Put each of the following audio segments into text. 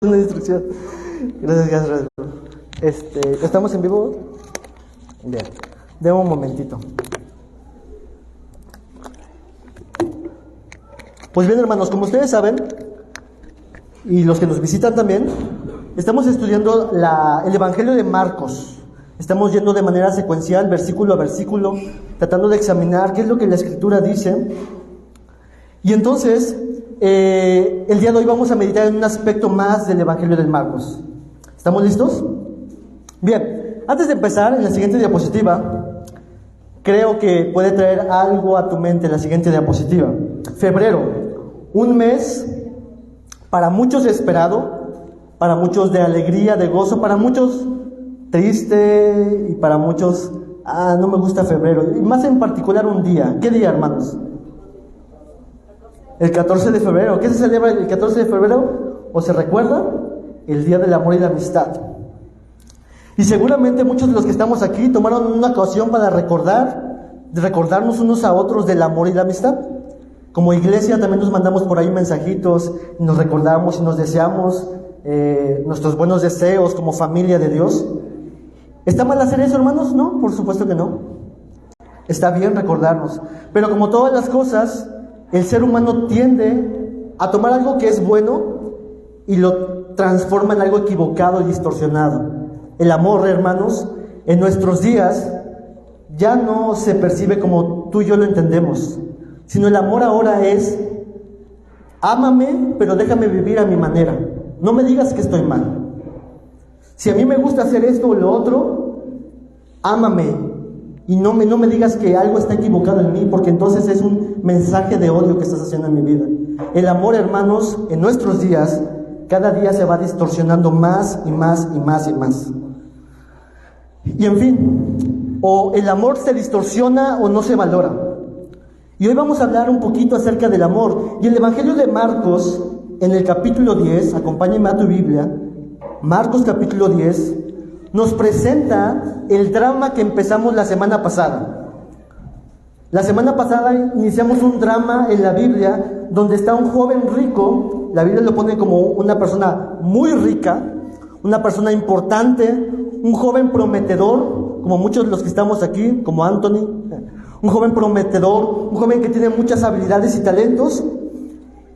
Una instrucción. Gracias. ¿Estamos en vivo? Bien. Deme un momentito. Pues bien, hermanos, como ustedes saben, y los que nos visitan también, estamos estudiando el Evangelio de Marcos. Estamos yendo de manera secuencial, versículo a versículo, tratando de examinar qué es lo que la Escritura dice. Y entonces, el día de hoy vamos a meditar en un aspecto más del Evangelio de Marcos. ¿Estamos listos? Bien, antes de empezar, en la siguiente diapositiva, creo que puede traer algo a tu mente la siguiente diapositiva. Febrero, un mes para muchos esperado, para muchos de alegría, de gozo, para muchos triste y para muchos, no me gusta febrero. Y más en particular un día. ¿Qué día, hermanos? El 14 de febrero. ¿Qué se celebra el 14 de febrero? ¿O se recuerda? El Día del Amor y la Amistad. Y seguramente muchos de los que estamos aquí tomaron una ocasión para recordarnos unos a otros del amor y la amistad. Como iglesia también nos mandamos por ahí mensajitos, y nos recordamos y nos deseamos nuestros buenos deseos como familia de Dios. ¿Está mal hacer eso, hermanos? No, por supuesto que no. Está bien recordarnos. Pero como todas las cosas, el ser humano tiende a tomar algo que es bueno y lo transforma en algo equivocado y distorsionado. El amor, hermanos, en nuestros días ya no se percibe como tú y yo lo entendemos, sino el amor ahora es: ámame, pero déjame vivir a mi manera. No me digas que estoy mal. Si a mí me gusta hacer esto o lo otro, ámame. Y no me digas que algo está equivocado en mí, porque entonces es un mensaje de odio que estás haciendo en mi vida. El amor, hermanos, en nuestros días, cada día se va distorsionando más y más y más y más. Y en fin, o el amor se distorsiona o no se valora. Y hoy vamos a hablar un poquito acerca del amor. Y el Evangelio de Marcos, en el capítulo 10, acompáñenme a tu Biblia, Marcos capítulo 10, nos presenta el drama que empezamos la semana pasada. La semana pasada iniciamos un drama en la Biblia donde está un joven rico. La Biblia lo pone como una persona muy rica, una persona importante, un joven prometedor, como muchos de los que estamos aquí, como Anthony, un joven prometedor, un joven que tiene muchas habilidades y talentos.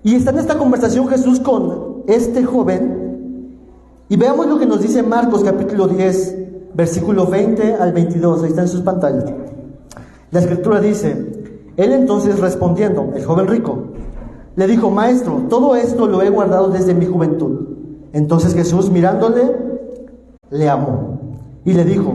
Y está en esta conversación Jesús con este joven. Y veamos lo que nos dice Marcos capítulo 10, versículo 20 al 22, ahí está en sus pantallas. La Escritura dice: él entonces respondiendo, el joven rico, le dijo: Maestro, todo esto lo he guardado desde mi juventud. Entonces Jesús, mirándole, le amó y le dijo: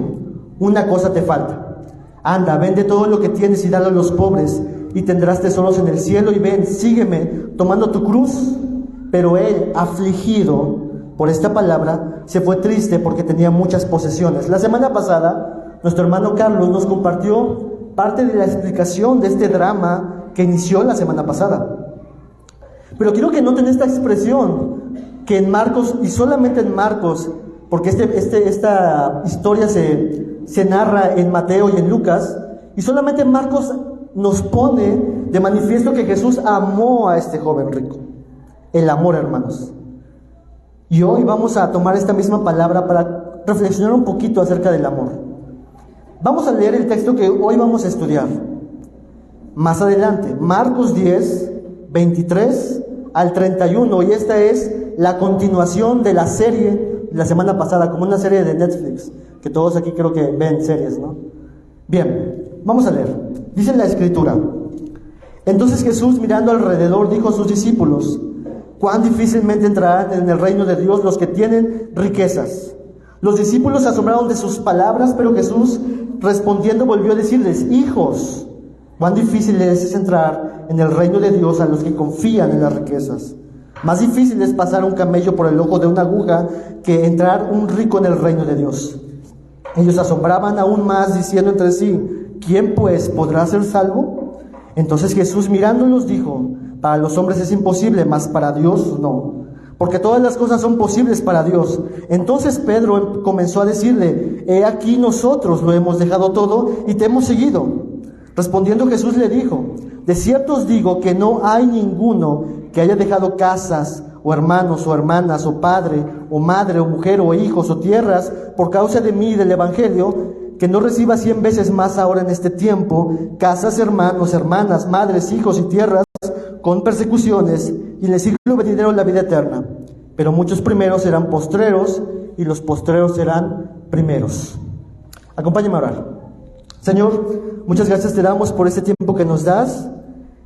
una cosa te falta. Anda, vende todo lo que tienes y dalo a los pobres, y tendrás tesoros en el cielo, y ven, sígueme, tomando tu cruz. Pero él, afligido por esta palabra, se fue triste porque tenía muchas posesiones. La semana pasada, nuestro hermano Carlos nos compartió parte de la explicación de este drama que inició la semana pasada. Pero quiero que noten esta expresión que en Marcos, y solamente en Marcos, porque esta historia se narra en Mateo y en Lucas, y solamente en Marcos nos pone de manifiesto que Jesús amó a este joven rico. El amor, hermanos. Y hoy vamos a tomar esta misma palabra para reflexionar un poquito acerca del amor. Vamos a leer el texto que hoy vamos a estudiar. Más adelante, Marcos 10, 23 al 31. Y esta es la continuación de la serie de la semana pasada, como una serie de Netflix, que todos aquí creo que ven series, ¿no? Bien, vamos a leer. Dice la Escritura: entonces Jesús, mirando alrededor, dijo a sus discípulos: cuán difícilmente entrarán en el reino de Dios los que tienen riquezas. Los discípulos se asombraron de sus palabras, pero Jesús, respondiendo, volvió a decirles: hijos, cuán difícil es entrar en el reino de Dios a los que confían en las riquezas. Más difícil es pasar un camello por el ojo de una aguja que entrar un rico en el reino de Dios. Ellos se asombraban aún más, diciendo entre sí: ¿quién pues podrá ser salvo? Entonces Jesús, mirándolos, dijo: para los hombres es imposible, mas para Dios no, porque todas las cosas son posibles para Dios. Entonces Pedro comenzó a decirle: he aquí, nosotros lo hemos dejado todo y te hemos seguido. Respondiendo Jesús le dijo: de cierto os digo que no hay ninguno que haya dejado casas o hermanos, o hermanas, o padre, o madre, o mujer, o hijos, o tierras, por causa de mí y del Evangelio, que no reciba 100 veces más ahora en este tiempo, casas, hermanos, hermanas, madres, hijos y tierras, con persecuciones, y en el siglo venidero la vida eterna. Pero muchos primeros serán postreros, y los postreros serán primeros. Acompáñame a orar. Señor, muchas gracias te damos por este tiempo que nos das,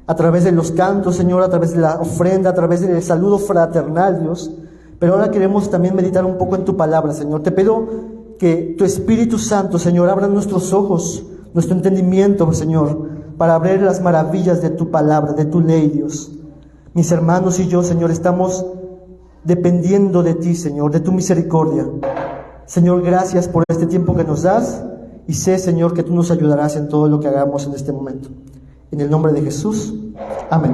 a través de los cantos, Señor, a través de la ofrenda, a través del saludo fraternal, Dios. Pero ahora queremos también meditar un poco en tu palabra, Señor. Te pido que tu Espíritu Santo, Señor, abra nuestros ojos, nuestro entendimiento, Señor, para ver las maravillas de tu palabra, de tu ley, Dios. Mis hermanos y yo, Señor, estamos dependiendo de ti, Señor, de tu misericordia. Señor, gracias por este tiempo que nos das, y sé, Señor, que tú nos ayudarás en todo lo que hagamos en este momento. En el nombre de Jesús, amén.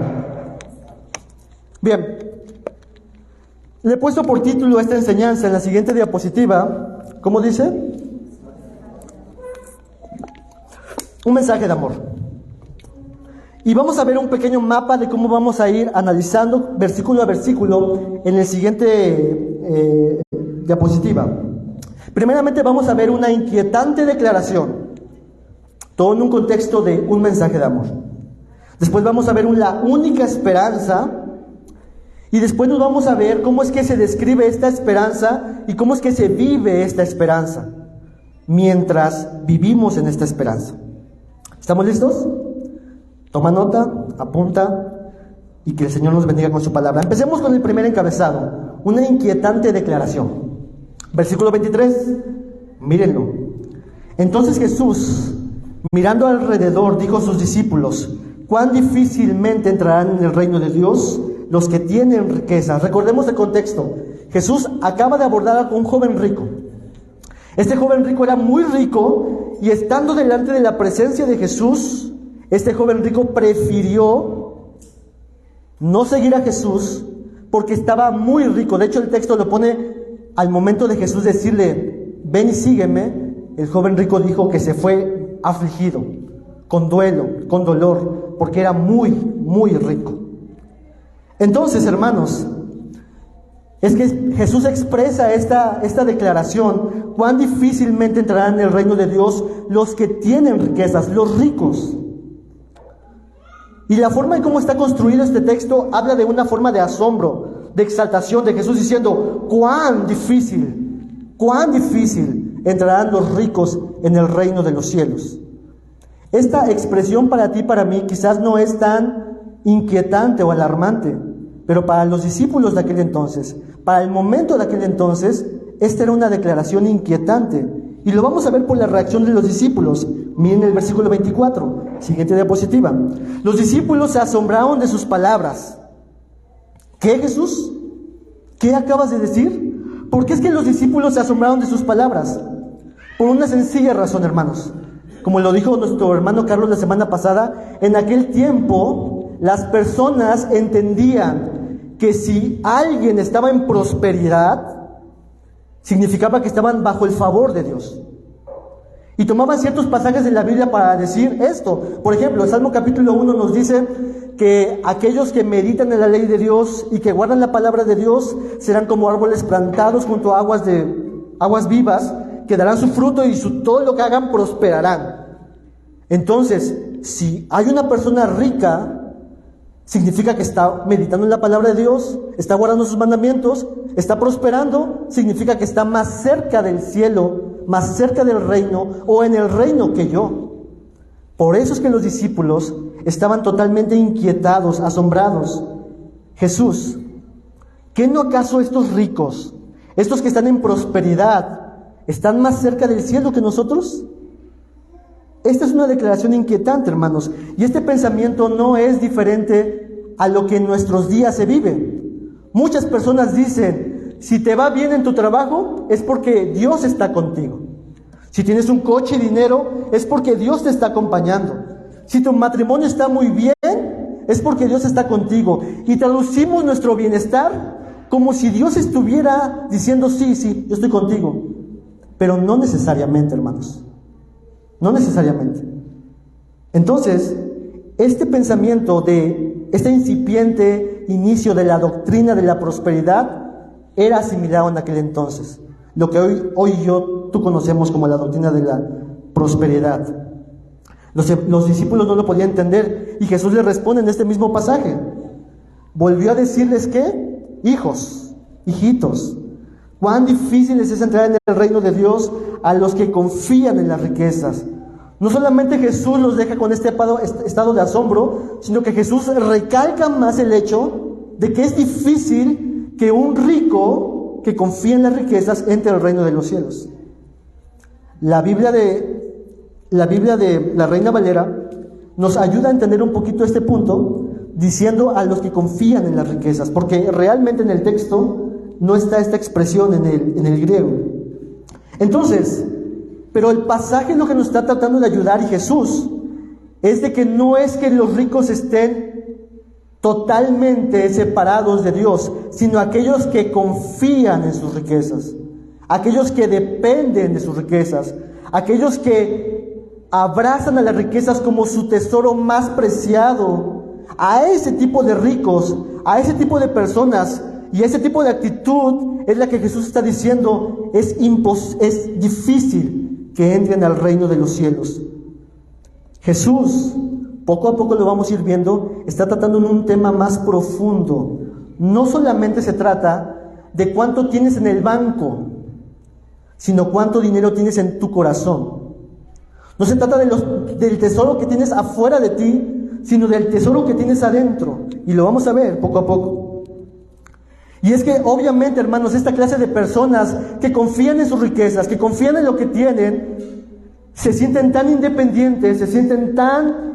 Bien, le he puesto por título a esta enseñanza en la siguiente diapositiva. ¿Cómo dice? Un mensaje de amor. Y vamos a ver un pequeño mapa de cómo vamos a ir analizando versículo a versículo en el siguiente diapositiva. Primeramente vamos a ver una inquietante declaración, todo en un contexto de un mensaje de amor. Después vamos a ver la única esperanza, y después nos vamos a ver cómo es que se describe esta esperanza y cómo es que se vive esta esperanza mientras vivimos en esta esperanza. ¿Estamos listos? Toma nota, apunta, y que el Señor nos bendiga con su palabra. Empecemos con el primer encabezado, una inquietante declaración. Versículo 23, mírenlo. Entonces Jesús, mirando alrededor, dijo a sus discípulos: cuán difícilmente entrarán en el reino de Dios los que tienen riquezas. Recordemos el contexto. Jesús acaba de abordar a un joven rico. Este joven rico era muy rico, y estando delante de la presencia de Jesús, este joven rico prefirió no seguir a Jesús porque estaba muy rico. De hecho, el texto lo pone al momento de Jesús decirle: ven y sígueme. El joven rico dijo que se fue afligido, con duelo, con dolor, porque era muy, muy rico. Entonces, hermanos, es que Jesús expresa esta declaración: cuán difícilmente entrarán en el reino de Dios los que tienen riquezas, los ricos. Y la forma en cómo está construido este texto habla de una forma de asombro, de exaltación de Jesús, diciendo: cuán difícil entrarán los ricos en el reino de los cielos. Esta expresión para ti y para mí quizás no es tan inquietante o alarmante, pero para los discípulos de aquel entonces, para el momento de aquel entonces, esta era una declaración inquietante. Y lo vamos a ver por la reacción de los discípulos. Miren el versículo 24, siguiente diapositiva. Los discípulos se asombraron de sus palabras. ¿Qué, Jesús? ¿Qué acabas de decir? ¿Por qué es que los discípulos se asombraron de sus palabras? Por una sencilla razón, hermanos. Como lo dijo nuestro hermano Carlos la semana pasada, en aquel tiempo las personas entendían que si alguien estaba en prosperidad, significaba que estaban bajo el favor de Dios. Y tomaban ciertos pasajes de la Biblia para decir esto. Por ejemplo, el Salmo capítulo 1 nos dice que aquellos que meditan en la ley de Dios y que guardan la palabra de Dios serán como árboles plantados junto a aguas vivas, que darán su fruto y todo lo que hagan prosperarán. Entonces, si hay una persona rica, significa que está meditando en la palabra de Dios, está guardando sus mandamientos, está prosperando, significa que está más cerca del cielo, más cerca del reino, o en el reino que yo. Por eso es que los discípulos estaban totalmente inquietados, asombrados. Jesús, ¿qué no acaso estos ricos, estos que están en prosperidad, están más cerca del cielo que nosotros? Esta es una declaración inquietante, hermanos, y este pensamiento no es diferente a lo que en nuestros días se vive. Muchas personas dicen: si te va bien en tu trabajo, es porque Dios está contigo. Si tienes un coche y dinero, es porque Dios te está acompañando. Si tu matrimonio está muy bien, es porque Dios está contigo. Y traducimos nuestro bienestar como si Dios estuviera diciendo: sí, yo estoy contigo. Pero no necesariamente, hermanos. No necesariamente. Entonces, este pensamiento de esta incipiente inicio de la doctrina de la prosperidad era asimilado en aquel entonces. Lo que hoy tú conocemos como la doctrina de la prosperidad. Los discípulos no lo podían entender y Jesús les responde en este mismo pasaje. Volvió a decirles que, hijos, hijitos, cuán difícil es entrar en el reino de Dios a los que confían en las riquezas. No solamente Jesús los deja con este estado de asombro, sino que Jesús recalca más el hecho de que es difícil que un rico que confía en las riquezas entre al reino de los cielos. La Biblia de la Reina Valera nos ayuda a entender un poquito este punto, diciendo a los que confían en las riquezas, porque realmente en el texto no está esta expresión en el griego. Entonces, pero el pasaje lo que nos está tratando de ayudar, y Jesús, es de que no es que los ricos estén totalmente separados de Dios, sino aquellos que confían en sus riquezas, aquellos que dependen de sus riquezas, aquellos que abrazan a las riquezas como su tesoro más preciado. A ese tipo de ricos, a ese tipo de personas y ese tipo de actitud es la que Jesús está diciendo es difícil que entren al reino de los cielos. Jesús, poco a poco lo vamos a ir viendo, está tratando en un tema más profundo. No solamente se trata de cuánto tienes en el banco, sino cuánto dinero tienes en tu corazón. No se trata del tesoro que tienes afuera de ti, sino del tesoro que tienes adentro. Y lo vamos a ver poco a poco. Y es que obviamente, hermanos, esta clase de personas que confían en sus riquezas, que confían en lo que tienen, se sienten tan independientes, se sienten tan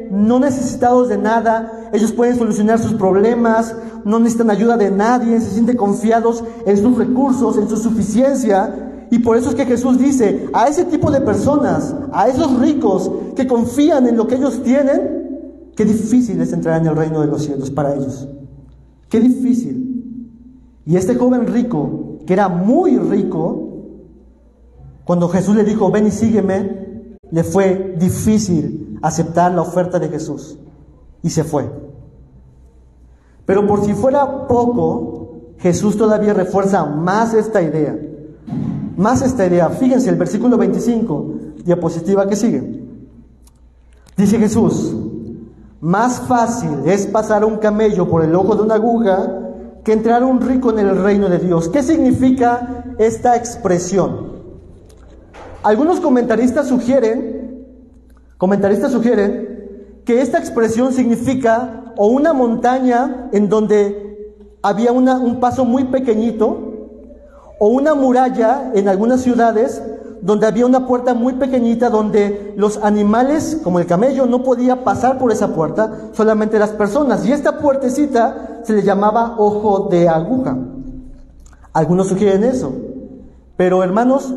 no necesitados de nada. Ellos pueden solucionar sus problemas, no necesitan ayuda de nadie, se sienten confiados en sus recursos, en su suficiencia. Y por eso es que Jesús dice, a ese tipo de personas, a esos ricos que confían en lo que ellos tienen, qué difícil es entrar en el reino de los cielos para ellos. Qué difícil. Y este joven rico, que era muy rico, cuando Jesús le dijo, ven y sígueme, le fue difícil aceptar la oferta de Jesús. Y se fue. Pero por si fuera poco, Jesús todavía refuerza más esta idea. Fíjense el versículo 25, diapositiva que sigue. Dice Jesús, más fácil es pasar un camello por el ojo de una aguja que entrar un rico en el reino de Dios. ¿Qué significa esta expresión? Algunos comentaristas sugieren que esta expresión significa o una montaña en donde había un paso muy pequeñito, o una muralla en algunas ciudades donde había una puerta muy pequeñita donde los animales, como el camello, no podía pasar por esa puerta, solamente las personas. Y esta puertecita se le llamaba ojo de aguja. Algunos sugieren eso. Pero hermanos,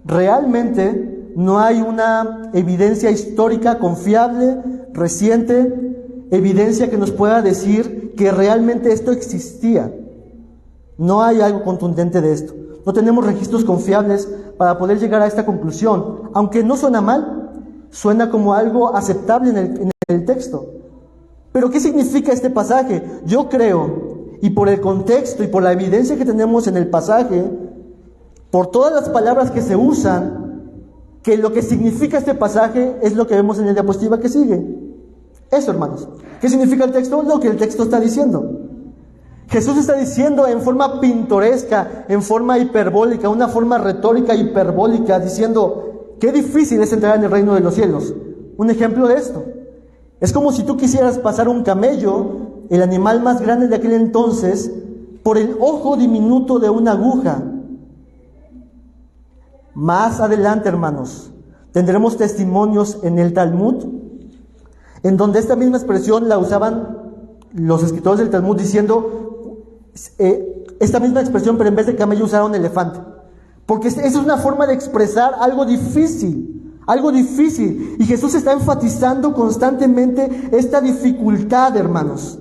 realmente no hay una evidencia histórica confiable, reciente, evidencia que nos pueda decir que realmente esto existía. No hay algo contundente de esto. No tenemos registros confiables para poder llegar a esta conclusión. Aunque no suena mal, suena como algo aceptable en el texto. Pero ¿qué significa este pasaje? Yo creo, y por el contexto y por la evidencia que tenemos en el pasaje, por todas las palabras que se usan, que lo que significa este pasaje es lo que vemos en la diapositiva que sigue. Eso, hermanos. ¿Qué significa el texto? Lo que el texto está diciendo. Jesús está diciendo en forma pintoresca, en forma hiperbólica, una forma retórica hiperbólica, diciendo, qué difícil es entrar en el reino de los cielos. Un ejemplo de esto. Es como si tú quisieras pasar un camello, el animal más grande de aquel entonces, por el ojo diminuto de una aguja. Más adelante, hermanos, tendremos testimonios en el Talmud, en donde esta misma expresión la usaban los escritores del Talmud diciendo esta misma expresión, pero en vez de camello usaron elefante. Porque esa es una forma de expresar algo difícil. Y Jesús está enfatizando constantemente esta dificultad, hermanos.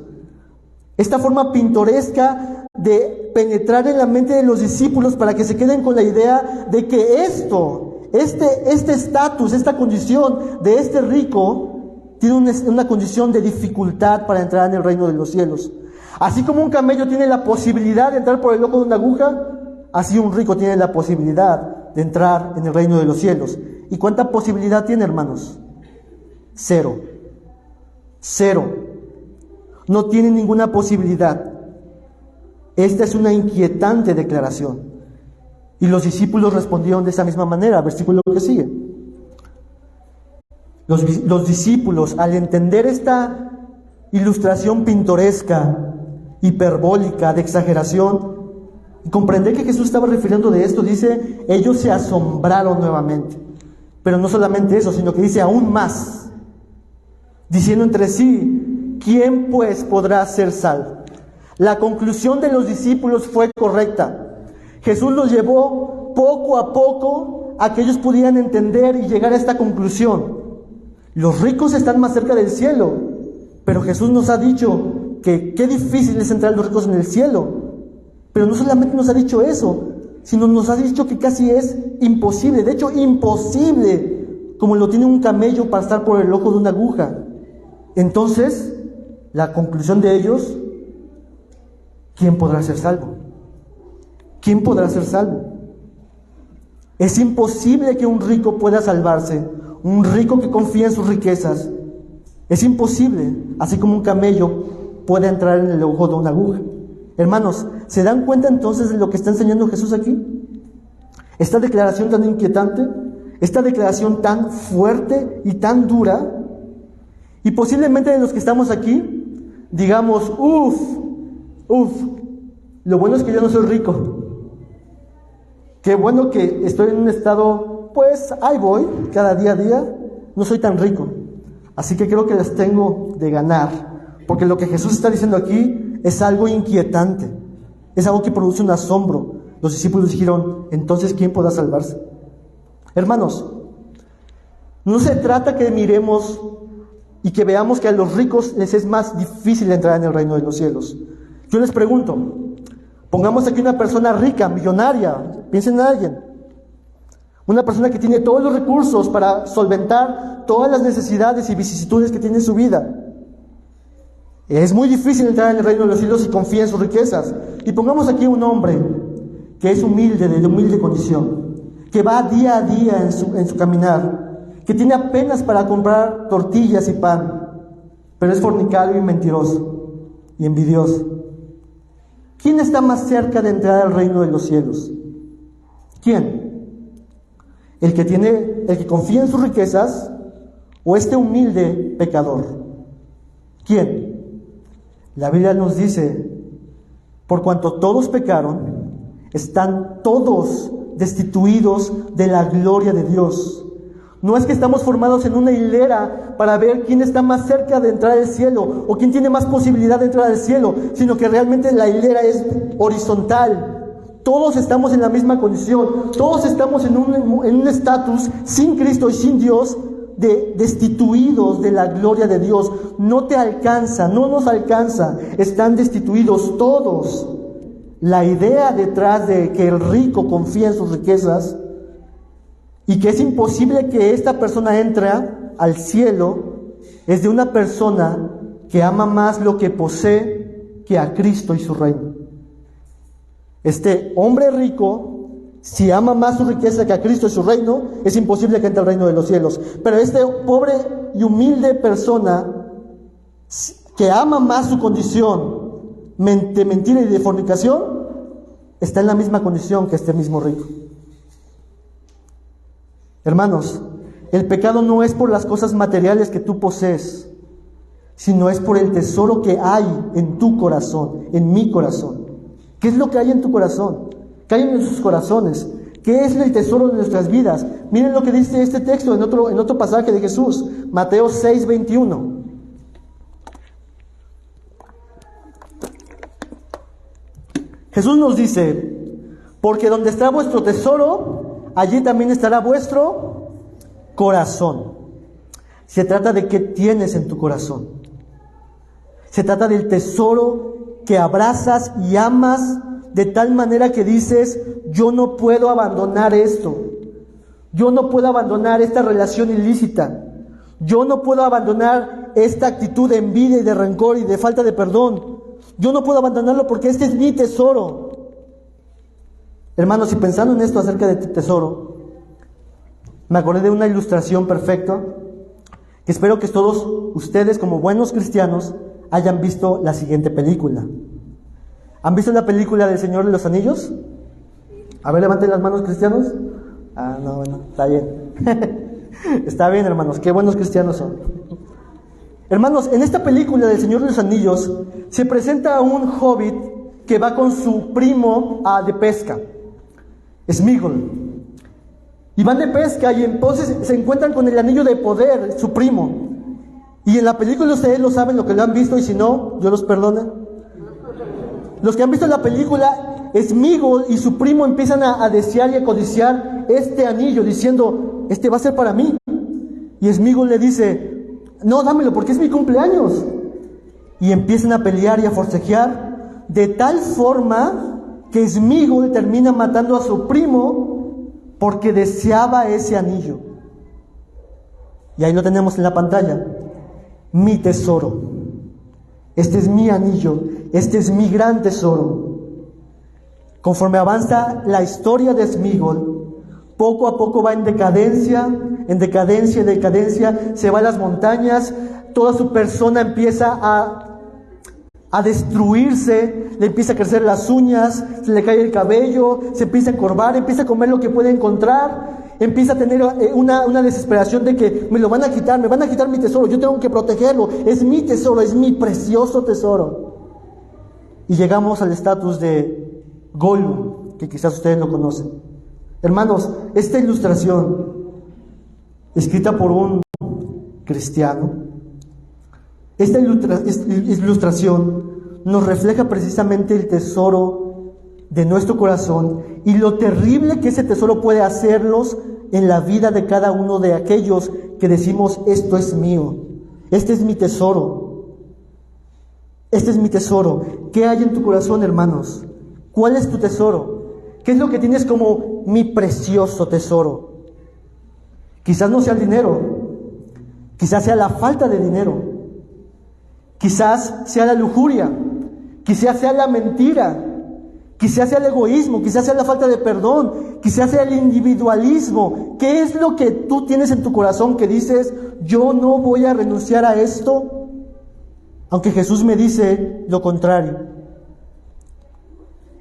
Esta forma pintoresca de penetrar en la mente de los discípulos para que se queden con la idea de que este estatus, esta condición de este rico, tiene una condición de dificultad para entrar en el reino de los cielos. Así como un camello tiene la posibilidad de entrar por el ojo de una aguja, así un rico tiene la posibilidad de entrar en el reino de los cielos. ¿Y cuánta posibilidad tiene, hermanos? Cero. Cero. No tiene ninguna posibilidad. Esta es una inquietante declaración. Y los discípulos respondieron de esa misma manera. Versículo que sigue. Los discípulos, al entender esta ilustración pintoresca, hiperbólica, de exageración, y comprender que Jesús estaba refiriendo de esto, dice, ellos se asombraron nuevamente. Pero no solamente eso, sino que dice aún más, diciendo entre sí, ¿quién pues podrá ser salvo? La conclusión de los discípulos fue correcta. Jesús los llevó poco a poco a que ellos pudieran entender y llegar a esta conclusión. Los ricos están más cerca del cielo, pero Jesús nos ha dicho que qué difícil es entrar los ricos en el cielo. Pero no solamente nos ha dicho eso, sino nos ha dicho que casi es imposible, de hecho imposible, como lo tiene un camello para estar por el ojo de una aguja. Entonces, la conclusión de ellos, ¿quién podrá ser salvo? ¿Quién podrá ser salvo? Es imposible que un rico pueda salvarse, un rico que confía en sus riquezas. Es imposible, así como un camello puede entrar en el ojo de una aguja. Hermanos, ¿se dan cuenta entonces de lo que está enseñando Jesús aquí? Esta declaración tan inquietante, esta declaración tan fuerte y tan dura, y posiblemente de los que estamos aquí, digamos, lo bueno es que yo no soy rico. Qué bueno que estoy en un estado, pues ahí voy, cada día a día, no soy tan rico. Así que creo que les tengo de ganar, porque lo que Jesús está diciendo aquí es algo inquietante, es algo que produce un asombro. Los discípulos dijeron, entonces, ¿quién podrá salvarse? Hermanos, no se trata que miremos y que veamos que a los ricos les es más difícil entrar en el reino de los cielos. Yo les pregunto, pongamos aquí una persona rica, millonaria, piensen en alguien, una persona que tiene todos los recursos para solventar todas las necesidades y vicisitudes que tiene en su vida. Es muy difícil entrar en el reino de los cielos si confía en sus riquezas. Y pongamos aquí un hombre que es humilde, de humilde condición, que va día a día en su caminar, que tiene apenas para comprar tortillas y pan, pero es fornicario y mentiroso y envidioso. ¿Quién está más cerca de entrar al reino de los cielos? ¿Quién? ¿El que confía en sus riquezas o este humilde pecador? ¿Quién? La Biblia nos dice, por cuanto todos pecaron, están todos destituidos de la gloria de Dios. No es que estamos formados en una hilera para ver quién está más cerca de entrar al cielo o quién tiene más posibilidad de entrar al cielo, sino que realmente la hilera es horizontal. Todos estamos en la misma condición, todos estamos en un estatus sin Cristo y sin Dios, destituidos de la gloria de Dios. No te alcanza, no nos alcanza, están destituidos todos. La idea detrás de que el rico confía en sus riquezas y que es imposible que esta persona entre al cielo es de una persona que ama más lo que posee que a Cristo y su reino. Este hombre rico, si ama más su riqueza que a Cristo y su reino, es imposible que entre al reino de los cielos. Pero este pobre y humilde persona que ama más su condición de mentira y de fornicación, está en la misma condición que este mismo rico. Hermanos, el pecado no es por las cosas materiales que tú posees, sino es por el tesoro que hay en tu corazón, en mi corazón. ¿Qué es lo que hay en tu corazón? ¿Qué hay en nuestros corazones? ¿Qué es el tesoro de nuestras vidas? Miren lo que dice este texto en otro pasaje de Jesús, Mateo 6:21. Jesús nos dice, porque donde está vuestro tesoro, allí también estará vuestro corazón. Se trata de qué tienes en tu corazón. Se trata del tesoro que abrazas y amas de tal manera que dices, yo no puedo abandonar esto. Yo no puedo abandonar esta relación ilícita. Yo no puedo abandonar esta actitud de envidia y de rencor y de falta de perdón. Yo no puedo abandonarlo porque este es mi tesoro. Hermanos, y pensando en esto acerca de tu tesoro, me acordé de una ilustración perfecta que espero que todos ustedes, como buenos cristianos, hayan visto la siguiente película. ¿Han visto la película del Señor de los Anillos? A ver, levanten las manos, cristianos. Ah, no, bueno, está bien. Está bien, hermanos, qué buenos cristianos son. Hermanos, en esta película del Señor de los Anillos se presenta a un hobbit que va con su primo de pesca, Sméagol. Y van de pesca y entonces se encuentran con el anillo de poder, su primo. Y en la película ustedes lo saben, lo que lo han visto, y si no, Dios los perdone. Los que han visto la película, Sméagol y su primo empiezan a desear y a codiciar este anillo, diciendo, este va a ser para mí. Y Sméagol le dice, no, dámelo porque es mi cumpleaños. Y empiezan a pelear y a forcejear, de tal forma que Sméagol termina matando a su primo porque deseaba ese anillo. Y ahí lo tenemos en la pantalla. Mi tesoro. Este es mi anillo. Este es mi gran tesoro. Conforme avanza la historia de Sméagol, poco a poco va en decadencia, en decadencia, en decadencia. Se va a las montañas. Toda su persona empieza a destruirse, le empieza a crecer las uñas, se le cae el cabello, se empieza a encorvar, empieza a comer lo que puede encontrar, empieza a tener una desesperación de que me lo van a quitar mi tesoro, yo tengo que protegerlo, es mi tesoro, es mi precioso tesoro. Y llegamos al estatus de Gollum, que quizás ustedes lo conocen. Hermanos, esta ilustración, escrita por un cristiano, esta ilustración nos refleja precisamente el tesoro de nuestro corazón y lo terrible que ese tesoro puede hacerlos en la vida de cada uno de aquellos que decimos, esto es mío, este es mi tesoro, este es mi tesoro. ¿Qué hay en tu corazón, hermanos? ¿Cuál es tu tesoro? ¿Qué es lo que tienes como mi precioso tesoro? Quizás no sea el dinero, quizás sea la falta de dinero, quizás sea la lujuria, quizás sea la mentira, quizás sea el egoísmo, quizás sea la falta de perdón, quizás sea el individualismo. ¿Qué es lo que tú tienes en tu corazón que dices, yo no voy a renunciar a esto? Aunque Jesús me dice lo contrario.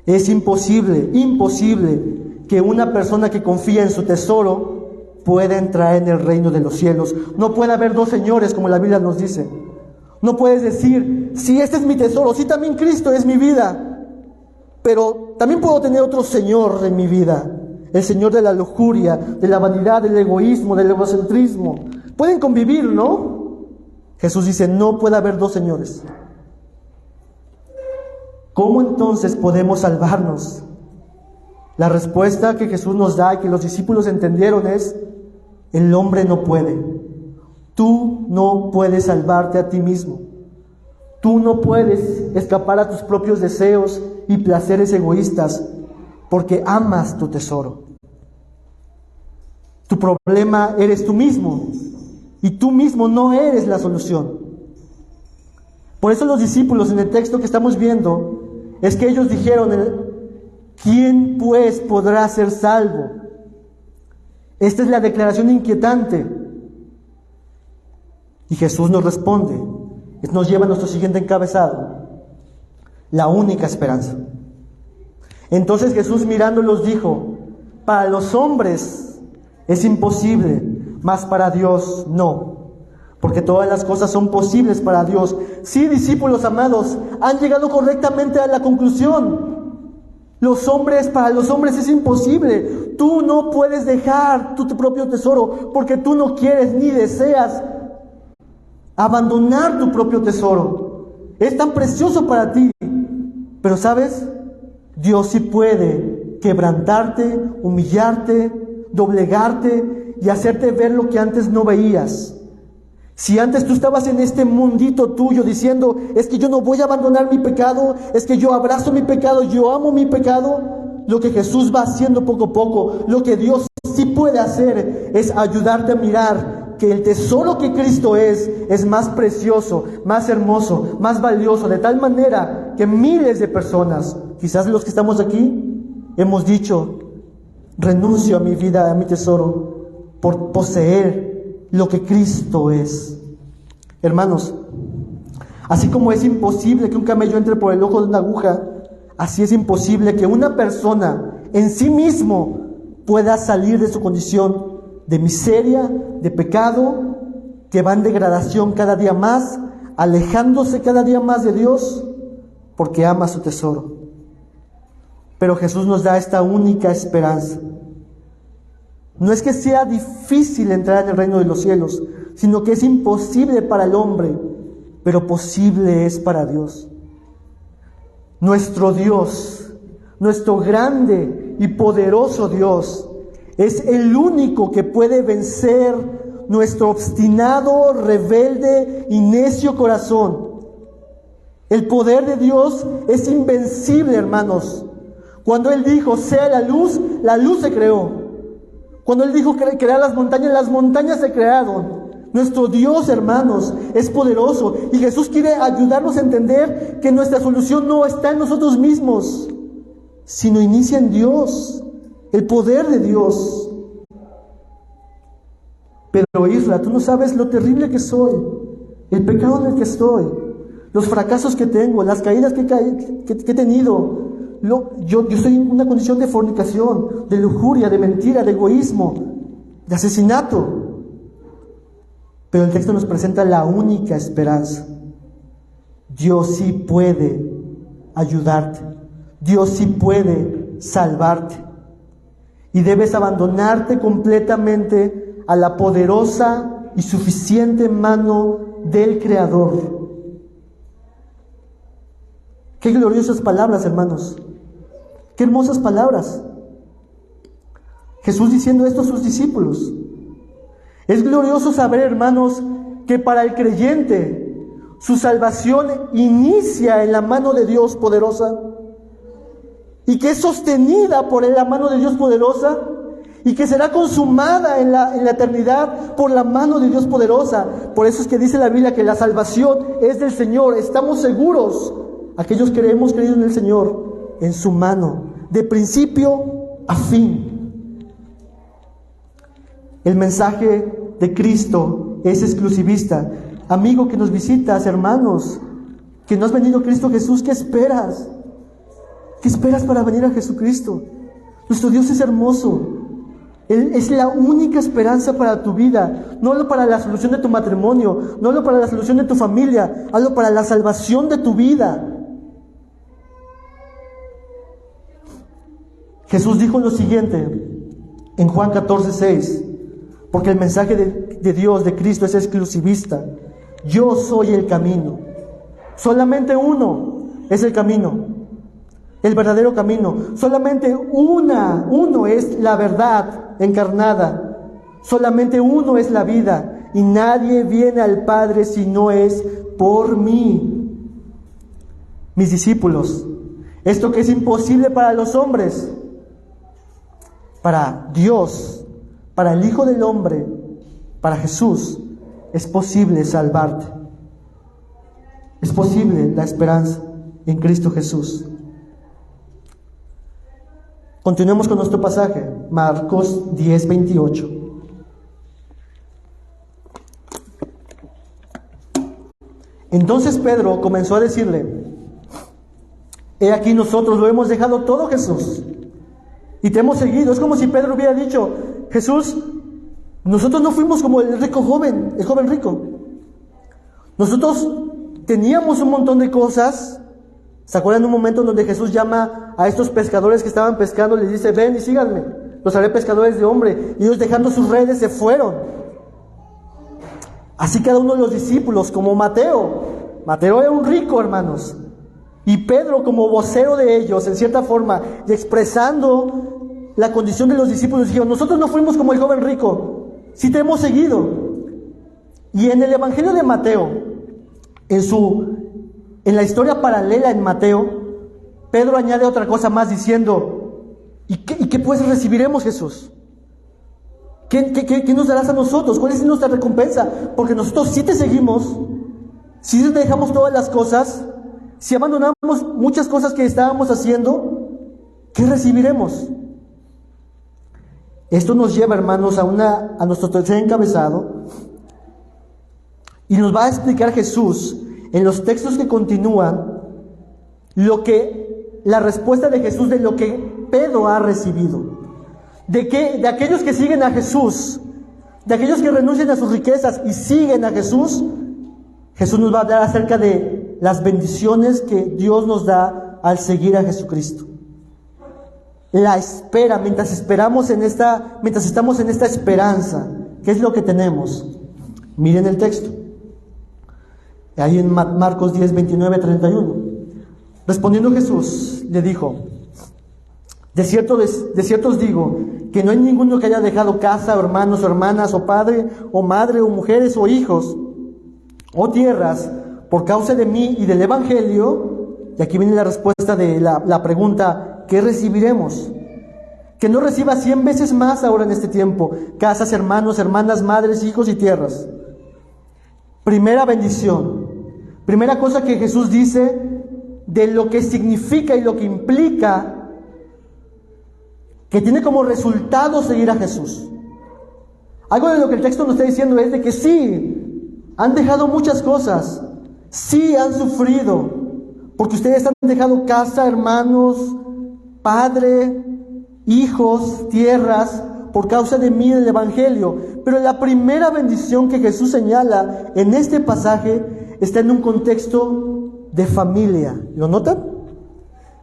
Es imposible que una persona que confía en su tesoro pueda entrar en el reino de los cielos. No puede haber dos señores, como la Biblia nos dice. No puedes decir, sí, este es mi tesoro, sí, también Cristo es mi vida, pero también puedo tener otro Señor en mi vida, el Señor de la lujuria, de la vanidad, del egoísmo, del egocentrismo. Pueden convivir, ¿no? Jesús dice, no puede haber dos señores. ¿Cómo entonces podemos salvarnos? La respuesta que Jesús nos da y que los discípulos entendieron es, el hombre no puede. Tú no puedes salvarte a ti mismo. Tú no puedes escapar a tus propios deseos y placeres egoístas porque amas tu tesoro. Tu problema eres tú mismo y tú mismo no eres la solución. Por eso los discípulos en el texto que estamos viendo es que ellos dijeron, ¿quién pues podrá ser salvo? Esta es la declaración inquietante. Y Jesús nos responde, nos lleva a nuestro siguiente encabezado, la única esperanza. Entonces Jesús mirándolos dijo, para los hombres es imposible, mas para Dios no, porque todas las cosas son posibles para Dios. Sí, discípulos amados, han llegado correctamente a la conclusión. Para los hombres es imposible. Tú no puedes dejar tu propio tesoro porque tú no quieres ni deseas abandonar tu propio tesoro. Es tan precioso para ti. Pero ¿sabes? Dios sí puede quebrantarte, humillarte, doblegarte y hacerte ver lo que antes no veías. Si antes tú estabas en este mundito tuyo diciendo, es que yo no voy a abandonar mi pecado, es que yo abrazo mi pecado, yo amo mi pecado, lo que Jesús va haciendo poco a poco, lo que Dios sí puede hacer es ayudarte a mirar que el tesoro que Cristo es más precioso, más hermoso, más valioso, de tal manera que miles de personas, quizás los que estamos aquí, hemos dicho: renuncio a mi vida, a mi tesoro, por poseer lo que Cristo es. Hermanos, así como es imposible que un camello entre por el ojo de una aguja, así es imposible que una persona en sí mismo pueda salir de su condición de miseria, de pecado, que va en degradación cada día más, alejándose cada día más de Dios, porque ama su tesoro. Pero Jesús nos da esta única esperanza. No es que sea difícil entrar en el reino de los cielos, sino que es imposible para el hombre, pero posible es para Dios. Nuestro Dios, nuestro grande y poderoso Dios, es el único que puede vencer nuestro obstinado, rebelde y necio corazón. El poder de Dios es invencible, hermanos. Cuando Él dijo: sea la luz se creó. Cuando Él dijo crear las montañas se crearon. Nuestro Dios, hermanos, es poderoso, y Jesús quiere ayudarnos a entender que nuestra solución no está en nosotros mismos, sino inicia en Dios, el poder de Dios. Pero Isra, tú no sabes lo terrible que soy, el pecado en el que estoy, los fracasos que tengo, las caídas que he tenido. Yo estoy en una condición de fornicación, de lujuria, de mentira, de egoísmo, de asesinato. Pero el texto nos presenta la única esperanza. Dios sí puede ayudarte. Dios sí puede salvarte. Y debes abandonarte completamente a la poderosa y suficiente mano del Creador. Qué gloriosas palabras, hermanos. Qué hermosas palabras. Jesús diciendo esto a sus discípulos. Es glorioso saber, hermanos, que para el creyente su salvación inicia en la mano de Dios poderosa, y que es sostenida por la mano de Dios poderosa, y que será consumada en la eternidad por la mano de Dios poderosa. Por eso es que dice la Biblia que la salvación es del Señor. Estamos seguros, aquellos que hemos creído en el Señor, en su mano, de principio a fin. El mensaje de Cristo es exclusivista. Amigo que nos visitas, hermanos, que no has venido a Cristo Jesús, ¿qué esperas? ¿Qué esperas para venir a Jesucristo? Nuestro Dios es hermoso. Él es la única esperanza para tu vida. No hablo para la solución de tu matrimonio, no hablo para la solución de tu familia, hablo para la salvación de tu vida. Jesús dijo lo siguiente en Juan 14:6, porque el mensaje de Dios, de Cristo, es exclusivista. Yo soy el camino. Solamente uno es el camino, el verdadero camino. Solamente uno es la verdad encarnada. Solamente uno es la vida, y nadie viene al Padre si no es por mí. Mis discípulos, esto que es imposible para los hombres, para Dios, para el Hijo del Hombre, para Jesús, es posible salvarte. Es posible la esperanza en Cristo Jesús. Continuemos con nuestro pasaje, Marcos 10:28. Entonces Pedro comenzó a decirle: he aquí, nosotros lo hemos dejado todo, Jesús, y te hemos seguido. Es como si Pedro hubiera dicho: Jesús, nosotros no fuimos como el joven rico. Nosotros teníamos un montón de cosas. ¿Se acuerdan de un momento en donde Jesús llama a estos pescadores que estaban pescando? Les dice: ven y síganme, los haré pescadores de hombre. Y ellos, dejando sus redes, se fueron. Así cada uno de los discípulos, como Mateo era un rico, hermanos, y Pedro como vocero de ellos, en cierta forma, y expresando la condición de los discípulos, dijeron: nosotros no fuimos como el joven rico, sí te hemos seguido. Y en el Evangelio de Mateo, en la historia paralela en Mateo, Pedro añade otra cosa más diciendo: ¿y qué pues recibiremos, Jesús? ¿Qué nos darás a nosotros? ¿Cuál es nuestra recompensa? Porque nosotros sí te seguimos, sí dejamos todas las cosas, Si abandonamos muchas cosas que estábamos haciendo, ¿qué recibiremos? Esto nos lleva, hermanos, a nuestro tercer encabezado, y nos va a explicar Jesús en los textos que continúan la respuesta de Jesús de lo que Pedro ha recibido. De aquellos que siguen a Jesús, de aquellos que renuncian a sus riquezas y siguen a Jesús, Jesús nos va a hablar acerca de las bendiciones que Dios nos da al seguir a Jesucristo. La espera, mientras estamos en esta esperanza, ¿qué es lo que tenemos? Miren el texto. Ahí en Marcos 10, 29, 31. Respondiendo Jesús, le dijo: de cierto os digo, que no hay ninguno que haya dejado casa, o hermanos, o hermanas, o padre, o madre, o mujeres, o hijos, o tierras, por causa de mí y del Evangelio. Y aquí viene la respuesta de la pregunta: ¿qué recibiremos? Que no reciba 100 veces más ahora en este tiempo: casas, hermanos, hermanas, madres, hijos y tierras. Primera bendición, primera cosa que Jesús dice de lo que significa y lo que implica, que tiene como resultado seguir a Jesús. Algo de lo que el texto nos está diciendo es de que sí, han dejado muchas cosas, sí han sufrido, porque ustedes han dejado casa, hermanos, padre, hijos, tierras, por causa de mí, del Evangelio. Pero la primera bendición que Jesús señala en este pasaje está en un contexto de familia. ¿Lo notan?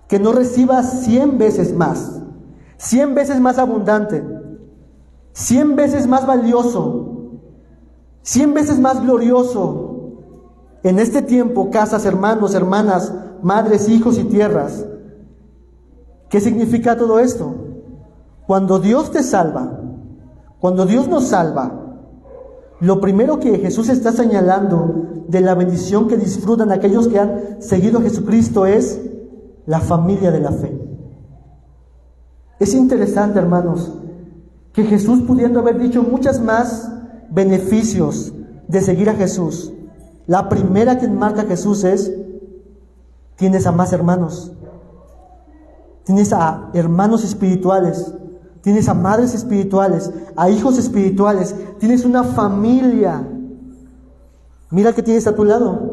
Que no reciba 100 veces más, 100 veces más abundante, 100 veces más valioso, 100 veces más glorioso. En este tiempo, casas, hermanos, hermanas, madres, hijos y tierras. ¿Qué significa todo esto? Cuando Dios te salva, cuando Dios nos salva, lo primero que Jesús está señalando de la bendición que disfrutan aquellos que han seguido a Jesucristo es la familia de la fe. Es interesante, hermanos, que Jesús, pudiendo haber dicho muchas más beneficios de seguir a Jesús, la primera que marca Jesús es: tienes a más hermanos, tienes a hermanos espirituales, tienes a madres espirituales, a hijos espirituales, tienes una familia. Mira que tienes a tu lado.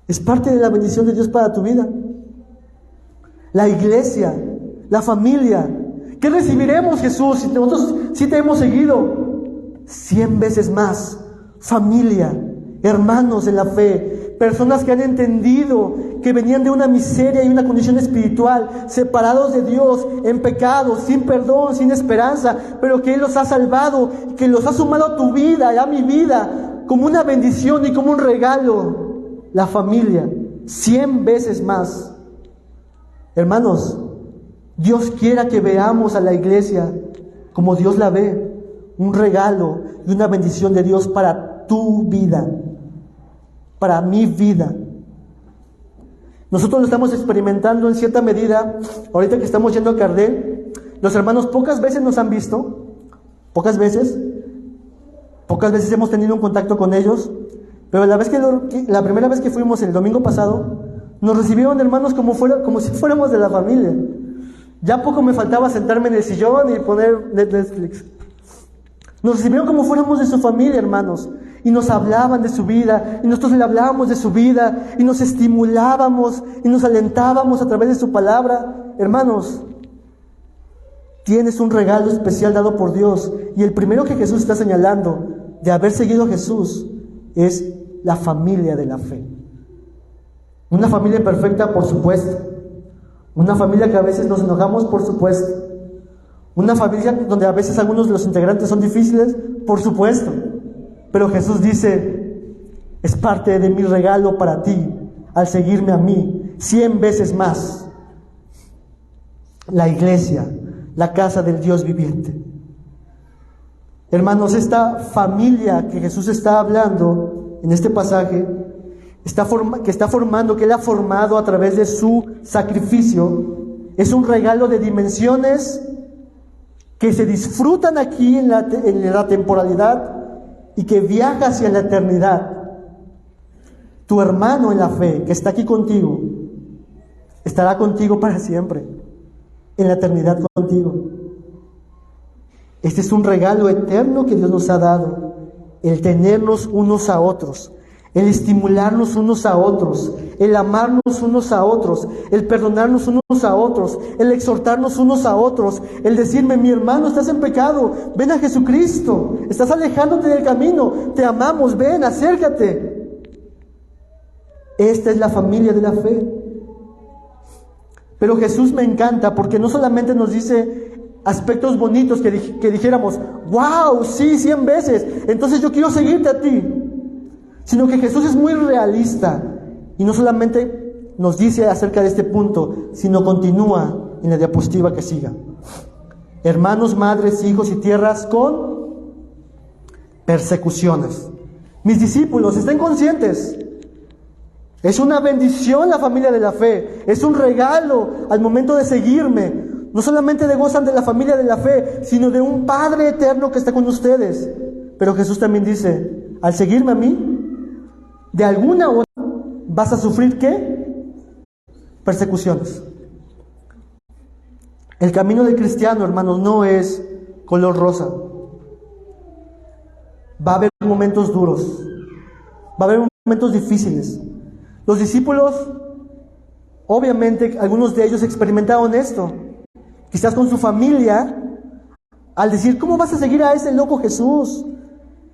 Es parte de la bendición de Dios para tu vida. La iglesia, la familia. ¿Qué recibiremos, Jesús, si nosotros sí te hemos seguido? 100 veces más. Familia, hermanos en la fe, personas que han entendido que venían de una miseria y una condición espiritual, separados de Dios, en pecado, sin perdón, sin esperanza, pero que Él los ha salvado, que los ha sumado a tu vida y a mi vida como una bendición y como un regalo. La familia, 100 veces más. Hermanos, Dios quiera que veamos a la iglesia como Dios la ve, un regalo y una bendición de Dios para tu vida, para mi vida. Nosotros lo estamos experimentando en cierta medida. Ahorita que estamos yendo a Cardel, los hermanos pocas veces nos han visto, pocas veces hemos tenido un contacto con ellos, pero la primera vez que fuimos el domingo pasado, nos recibieron, hermanos, como si fuéramos de la familia. Ya poco me faltaba sentarme en el sillón y poner Netflix. Nos recibieron como fuéramos de su familia, hermanos, y nos hablaban de su vida, y nosotros le hablábamos de su vida, y nos estimulábamos, y nos alentábamos a través de su palabra. Hermanos, tienes un regalo especial dado por Dios, y el primero que Jesús está señalando de haber seguido a Jesús es la familia de la fe. Una familia perfecta, por supuesto. Una familia que a veces nos enojamos, por supuesto. Una familia donde a veces algunos de los integrantes son difíciles, por supuesto. Pero Jesús dice: es parte de mi regalo para ti al seguirme a mí 100 veces más. La iglesia, la casa del Dios viviente. Hermanos, esta familia que Jesús está hablando en este pasaje, que Él ha formado a través de su sacrificio, es un regalo de dimensiones que se disfrutan aquí en la temporalidad y que viaja hacia la eternidad. Tu hermano en la fe, que está aquí contigo, estará contigo para siempre, en la eternidad contigo. Este es un regalo eterno que Dios nos ha dado, el tenernos unos a otros, el estimularnos unos a otros, el amarnos unos a otros, el perdonarnos unos a otros, el exhortarnos unos a otros, el decirme, mi hermano, estás en pecado, ven a Jesucristo, estás alejándote del camino, te amamos, ven, acércate. Esta es la familia de la fe. Pero Jesús me encanta porque no solamente nos dice aspectos bonitos que dijéramos, wow, sí, 100 veces, entonces yo quiero seguirte a ti, sino que Jesús es muy realista y no solamente nos dice acerca de este punto, sino continúa en la diapositiva que siga. Hermanos, madres, hijos y tierras con persecuciones. Mis discípulos, estén conscientes. Es una bendición la familia de la fe. Es un regalo al momento de seguirme. No solamente gozan de la familia de la fe, sino de un Padre eterno que está con ustedes. Pero Jesús también dice, al seguirme a mí, de alguna u otra vas a sufrir ¿qué? Persecuciones. El camino del cristiano, hermanos, no es color rosa. Va a haber momentos duros. Va a haber momentos difíciles. Los discípulos, obviamente, algunos de ellos experimentaron esto. Quizás con su familia, al decir, ¿cómo vas a seguir a ese loco Jesús?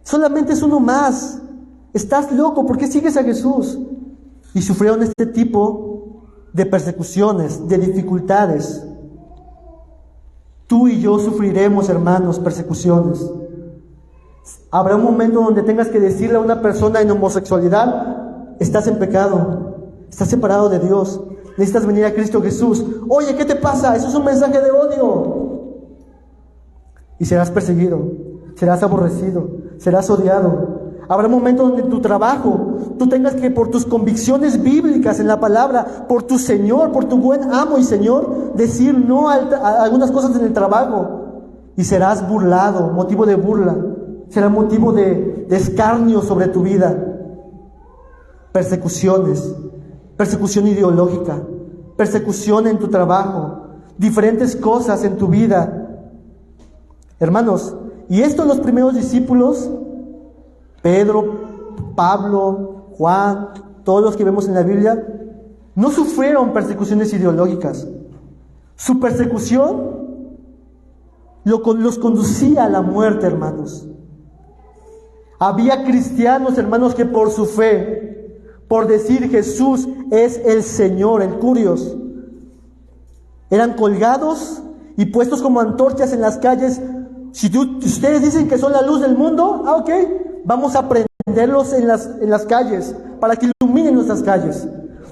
Solamente es uno más. Estás loco, ¿por qué sigues a Jesús? Y sufrieron este tipo de persecuciones, de dificultades. Tú y yo sufriremos, hermanos, persecuciones. Habrá un momento donde tengas que decirle a una persona en homosexualidad, estás en pecado, estás separado de Dios, necesitas venir a Cristo Jesús. Oye, ¿qué te pasa? Eso es un mensaje de odio. Y serás perseguido, serás aborrecido, serás odiado. Habrá un momento donde en tu trabajo tú tengas que, por tus convicciones bíblicas en la palabra, por tu Señor, por tu buen amo y Señor, decir no a algunas cosas en el trabajo. Y serás burlado, motivo de burla. Será motivo de escarnio sobre tu vida. Persecuciones, persecución ideológica, persecución en tu trabajo, diferentes cosas en tu vida. Hermanos, y esto los primeros discípulos, Pedro, Pablo, Juan, todos los que vemos en la Biblia, no sufrieron persecuciones ideológicas. Su persecución los conducía a la muerte, hermanos. Había cristianos, hermanos, que por su fe, por decir Jesús es el Señor, el Curios, eran colgados y puestos como antorchas en las calles. Si ustedes dicen que son la luz del mundo, ok, vamos a prenderlos en las calles para que iluminen nuestras calles.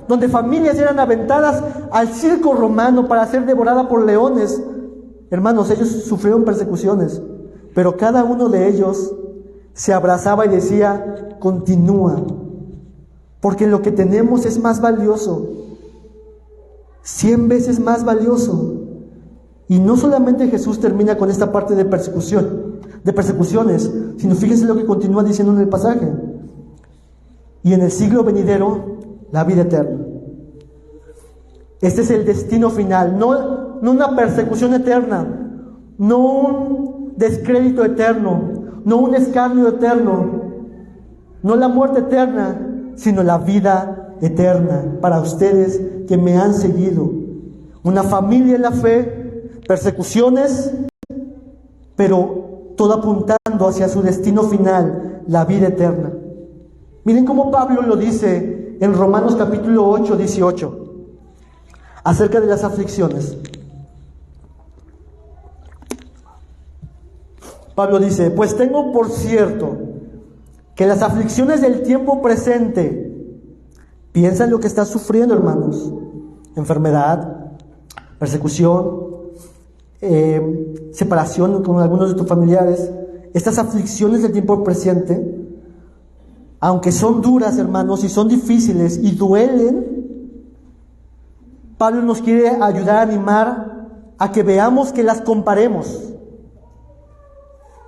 Donde familias eran aventadas al circo romano para ser devoradas por leones. Hermanos, ellos sufrieron persecuciones, pero cada uno de ellos se abrazaba y decía, continúa, porque lo que tenemos es más valioso, 100 veces más valioso. Y no solamente Jesús termina con esta parte de persecuciones, sino fíjense lo que continúa diciendo en el pasaje. Y en el siglo venidero, la vida eterna. Este es el destino final, no una persecución eterna, no un descrédito eterno, no un escarnio eterno, no la muerte eterna, sino la vida eterna para ustedes que me han seguido. Una familia en la fe, persecuciones, pero todo apuntando hacia su destino final, la vida eterna. Miren cómo Pablo lo dice en Romanos capítulo 8, 18, acerca de las aflicciones. Pablo dice, pues tengo por cierto que las aflicciones del tiempo presente, piensa en lo que estás sufriendo, hermanos, enfermedad, persecución, separación con algunos de tus familiares, estas aflicciones del tiempo presente, aunque son duras, hermanos, y son difíciles y duelen, Pablo nos quiere ayudar a animar a que veamos, que las comparemos.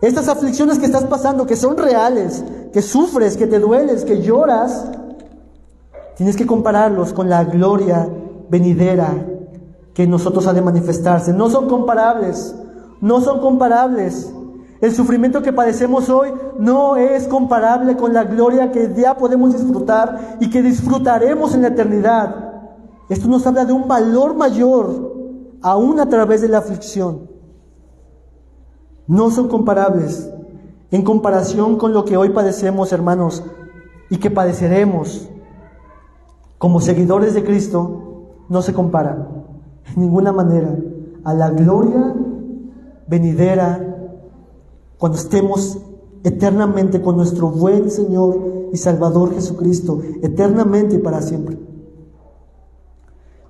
Estas aflicciones que estás pasando, que son reales, que sufres, que te dueles, que lloras, tienes que compararlos con la gloria venidera que en nosotros ha de manifestarse. No son comparables, no son comparables. El sufrimiento que padecemos hoy no es comparable con la gloria que ya podemos disfrutar y que disfrutaremos en la eternidad. Esto nos habla de un valor mayor, aún a través de la aflicción. No son comparables en comparación con lo que hoy padecemos, hermanos, y que padeceremos como seguidores de Cristo. No se compara en ninguna manera a la gloria venidera cuando estemos eternamente con nuestro buen Señor y Salvador Jesucristo, eternamente y para siempre.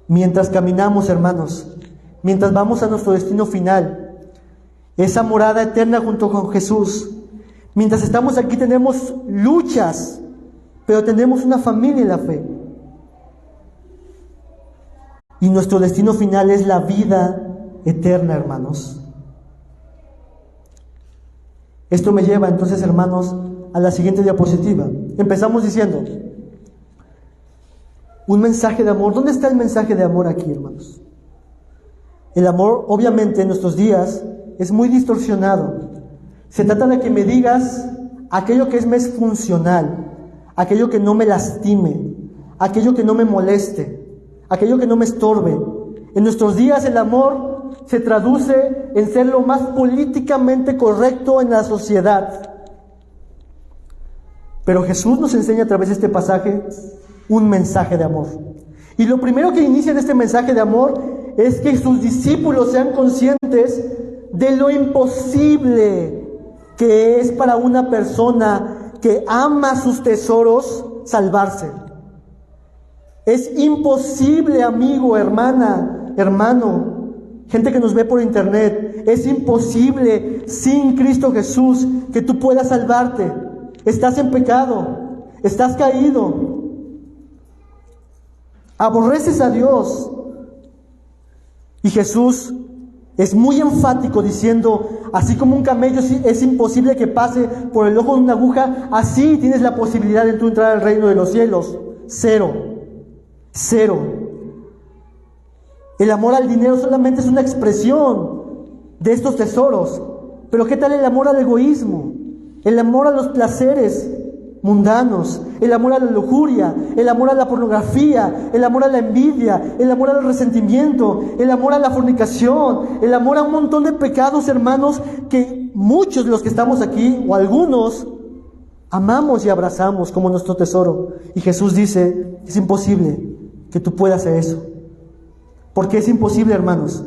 Mientras caminamos, hermanos, mientras vamos a nuestro destino final, esa morada eterna junto con Jesús, mientras estamos aquí tenemos luchas, pero tenemos una familia en la fe. Y nuestro destino final es la vida eterna, hermanos. Esto me lleva entonces, hermanos, a la siguiente diapositiva. Empezamos diciendo, un mensaje de amor. ¿Dónde está el mensaje de amor aquí, hermanos? El amor, obviamente, en nuestros días es muy distorsionado. Se trata de que me digas aquello que me es funcional, aquello que no me lastime, aquello que no me moleste, aquello que no me estorbe. En nuestros días el amor se traduce en ser lo más políticamente correcto en la sociedad. Pero Jesús nos enseña a través de este pasaje un mensaje de amor. Y lo primero que inicia en este mensaje de amor es que sus discípulos sean conscientes de lo imposible que es para una persona que ama sus tesoros salvarse. Es imposible, amigo, hermana, hermano, gente que nos ve por internet, es imposible sin Cristo Jesús que tú puedas salvarte. Estás en pecado, estás caído, aborreces a Dios. Y Jesús es muy enfático diciendo, así como un camello es imposible que pase por el ojo de una aguja, así tienes la posibilidad de tú entrar al reino de los cielos. Cero. El amor al dinero solamente es una expresión de estos tesoros. Pero ¿qué tal el amor al egoísmo? El amor a los placeres mundanos, el amor a la lujuria, el amor a la pornografía, el amor a la envidia, el amor al resentimiento, el amor a la fornicación, el amor a un montón de pecados, hermanos, que muchos de los que estamos aquí, o algunos, amamos y abrazamos como nuestro tesoro. Y Jesús dice, es imposible que tú puedas hacer eso. ¿Por qué es imposible, hermanos?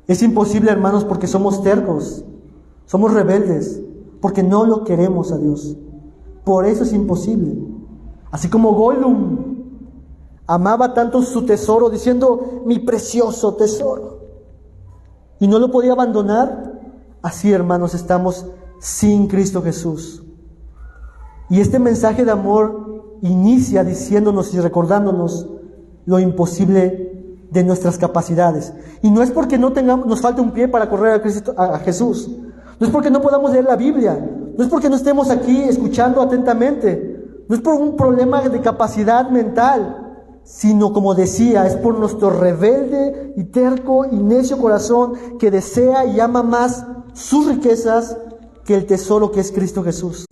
Es imposible, hermanos, porque somos tercos, somos rebeldes, porque no lo queremos a Dios. Por eso es imposible. Así como Gollum amaba tanto su tesoro, diciendo, mi precioso tesoro, y no lo podía abandonar, así, hermanos, estamos sin Cristo Jesús. Y este mensaje de amor inicia diciéndonos y recordándonos lo imposible de nuestras capacidades. Y no es porque nos falte un pie para correr a Jesús. No es porque no podamos leer la Biblia. No es porque no estemos aquí escuchando atentamente. No es por un problema de capacidad mental, sino, como decía, es por nuestro rebelde y terco y necio corazón que desea y ama más sus riquezas que el tesoro que es Cristo Jesús.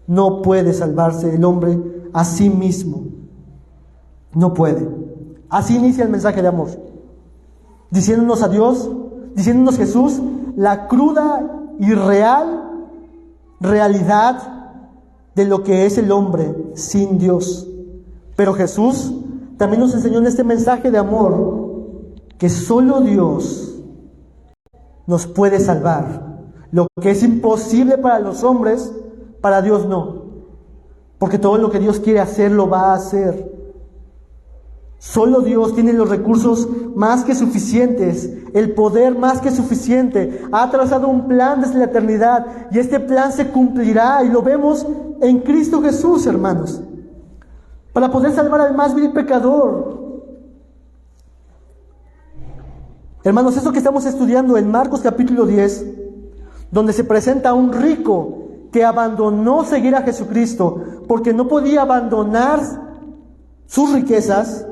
No puede salvarse el hombre a sí mismo. No puede. Así inicia el mensaje de amor, diciéndonos a Dios, diciéndonos Jesús, la cruda y real realidad de lo que es el hombre sin Dios. Pero Jesús también nos enseñó en este mensaje de amor que solo Dios nos puede salvar. Lo que es imposible para los hombres, para Dios no. Porque todo lo que Dios quiere hacer, lo va a hacer. Solo Dios tiene los recursos más que suficientes, el poder más que suficiente. Ha trazado un plan desde la eternidad y este plan se cumplirá, y lo vemos en Cristo Jesús, hermanos, para poder salvar al más vil pecador. Hermanos, eso que estamos estudiando en Marcos capítulo 10, donde se presenta a un rico que abandonó seguir a Jesucristo porque no podía abandonar sus riquezas.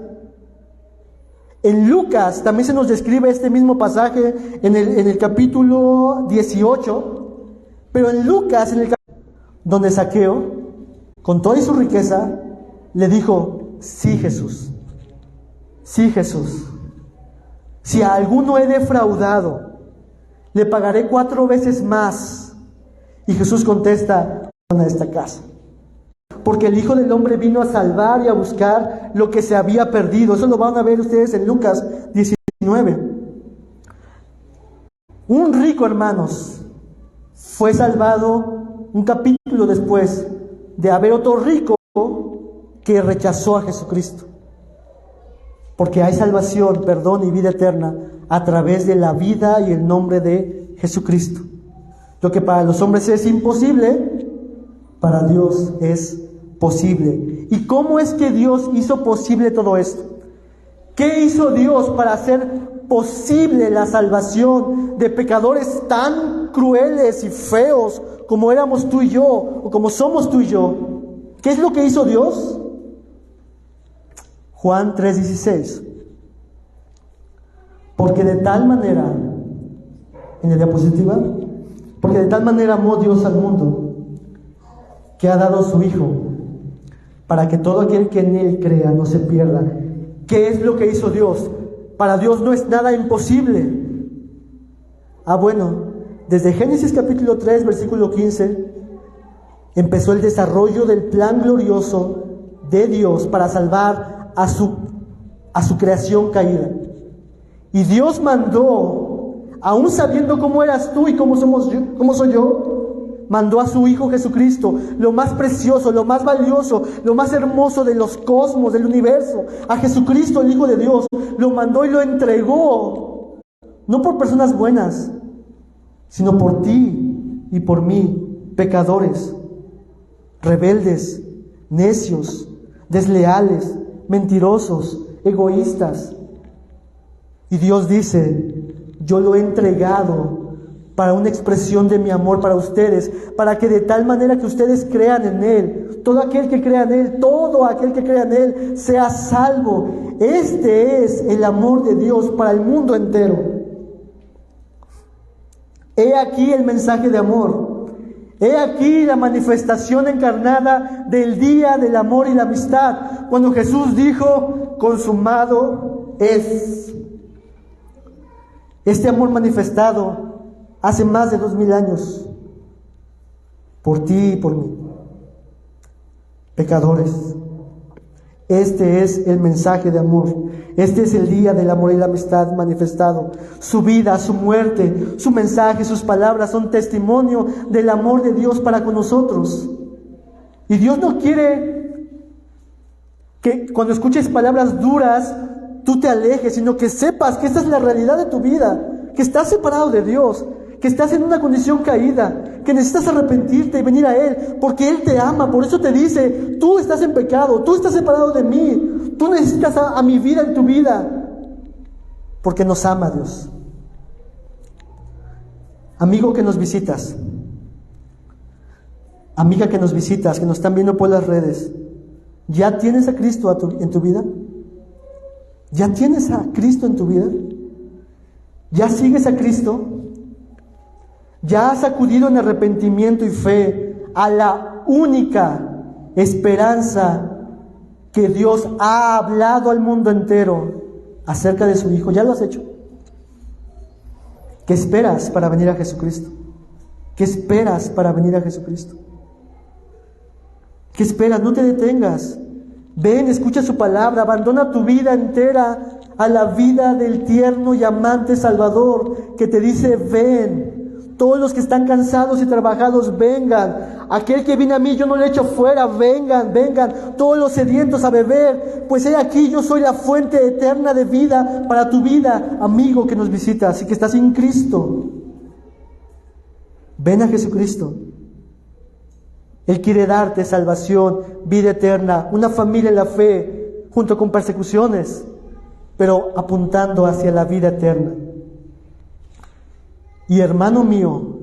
En Lucas también se nos describe este mismo pasaje en el capítulo 18, pero en Lucas, donde Zaqueo, con toda su riqueza, le dijo: sí, Jesús, si a alguno he defraudado, le pagaré 4 veces más. Y Jesús contesta: a esta casa, porque el Hijo del Hombre vino a salvar y a buscar lo que se había perdido. Eso lo van a ver ustedes en Lucas 19. Un rico, hermanos, fue salvado un capítulo después de haber otro rico que rechazó a Jesucristo. Porque hay salvación, perdón y vida eterna a través de la vida y el nombre de Jesucristo. Lo que para los hombres es imposible, para Dios es posible. ¿Y cómo es que Dios hizo posible todo esto? ¿Qué hizo Dios para hacer posible la salvación de pecadores tan crueles y feos como éramos tú y yo, o como somos tú y yo? ¿Qué es lo que hizo Dios? Juan 3:16. Porque de tal manera, en la diapositiva, porque de tal manera amó Dios al mundo, que ha dado a su Hijo, para que todo aquel que en Él crea no se pierda. ¿Qué es lo que hizo Dios? Para Dios no es nada imposible. Bueno, desde Génesis capítulo 3, versículo 15, empezó el desarrollo del plan glorioso de Dios para salvar a su creación caída. Y Dios mandó, aún sabiendo cómo eras tú y cómo soy yo, mandó a su Hijo Jesucristo, lo más precioso, lo más valioso, lo más hermoso de los cosmos, del universo. A Jesucristo, el Hijo de Dios, lo mandó y lo entregó, no por personas buenas, sino por ti y por mí, pecadores, rebeldes, necios, desleales, mentirosos, egoístas. Y Dios dice: yo lo he entregado para una expresión de mi amor para ustedes, para que de tal manera que ustedes crean en Él, todo aquel que crea en Él sea salvo. Este es el amor de Dios para el mundo entero. He aquí el mensaje de amor. He aquí la manifestación encarnada del día del amor y la amistad, cuando Jesús dijo: consumado es. Este amor manifestado hace más de 2000 años, por ti y por mí, pecadores. Este es el mensaje de amor. Este es el día del amor y la amistad manifestado. Su vida, su muerte, su mensaje, sus palabras son testimonio del amor de Dios para con nosotros. Y Dios no quiere que cuando escuches palabras duras tú te alejes, sino que sepas que esta es la realidad de tu vida, que estás separado de Dios, que estás en una condición caída, que necesitas arrepentirte y venir a Él, porque Él te ama. Por eso te dice: tú estás en pecado, tú estás separado de mí, tú necesitas a mi vida en tu vida, porque nos ama Dios. Amigo que nos visitas, amiga que nos visitas, que nos están viendo por las redes, ¿ya tienes a Cristo en tu vida? ¿Ya tienes a Cristo en tu vida? ¿Ya sigues a Cristo? ¿Ya has acudido en arrepentimiento y fe a la única esperanza que Dios ha hablado al mundo entero acerca de su Hijo? ¿Ya lo has hecho? ¿Qué esperas para venir a Jesucristo? ¿Qué esperas para venir a Jesucristo? ¿Qué esperas? No te detengas. Ven, escucha su palabra, abandona tu vida entera a la vida del tierno y amante Salvador que te dice: ven. Todos los que están cansados y trabajados, vengan. Aquel que viene a mí, yo no le echo fuera. Vengan, vengan. Todos los sedientos a beber. Pues he aquí, yo soy la fuente eterna de vida para tu vida, amigo que nos visitas y que estás sin Cristo. Ven a Jesucristo. Él quiere darte salvación, vida eterna, una familia en la fe, junto con persecuciones, pero apuntando hacia la vida eterna. Y hermano mío,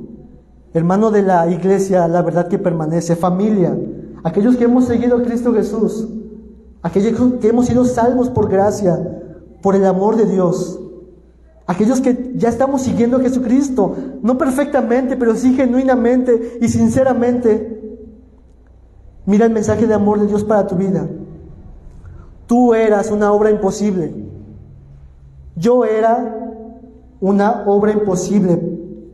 hermano de la iglesia, la verdad que permanece, familia, aquellos que hemos seguido a Cristo Jesús, aquellos que hemos sido salvos por gracia, por el amor de Dios, aquellos que ya estamos siguiendo a Jesucristo, no perfectamente, pero sí genuinamente y sinceramente. Mira el mensaje de amor de Dios para tu vida. Tú eras una obra imposible. Yo era una obra imposible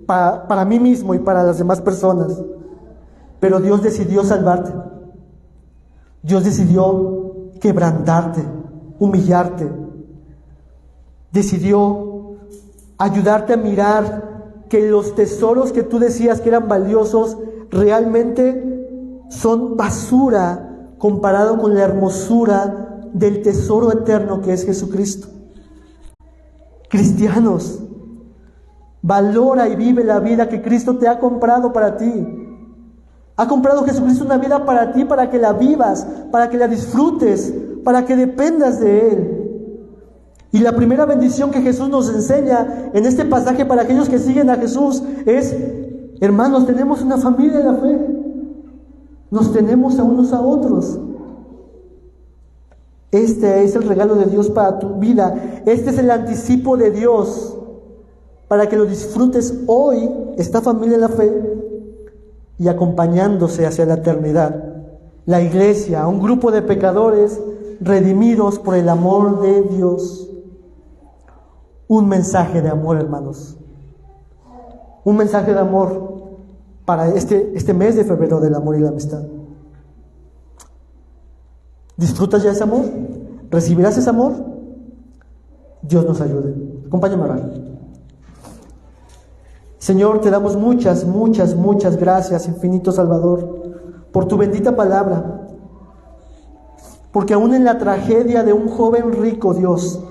para mí mismo y para las demás personas. Pero Dios decidió salvarte. Dios decidió quebrantarte, humillarte. Decidió ayudarte a mirar que los tesoros que tú decías que eran valiosos realmente son basura comparado con la hermosura del tesoro eterno que es Jesucristo. Cristianos, valora y vive la vida que Cristo te ha comprado para ti. Ha comprado Jesucristo una vida para ti, para que la vivas, para que la disfrutes, para que dependas de Él. Y la primera bendición que Jesús nos enseña en este pasaje para aquellos que siguen a Jesús es: hermanos, tenemos una familia en la fe. Nos tenemos a unos a otros. Este es el regalo de Dios para tu vida. Este es el anticipo de Dios para que lo disfrutes hoy, esta familia en la fe, y acompañándose hacia la eternidad. La iglesia, un grupo de pecadores redimidos por el amor de Dios. Un mensaje de amor, hermanos. Un mensaje de amor para este mes de febrero del amor y la amistad. ¿Disfrutas ya ese amor? ¿Recibirás ese amor? Dios nos ayude. Acompáñame a orar. Señor, te damos muchas gracias, infinito Salvador, por tu bendita palabra. Porque aún en la tragedia de un joven rico, Dios,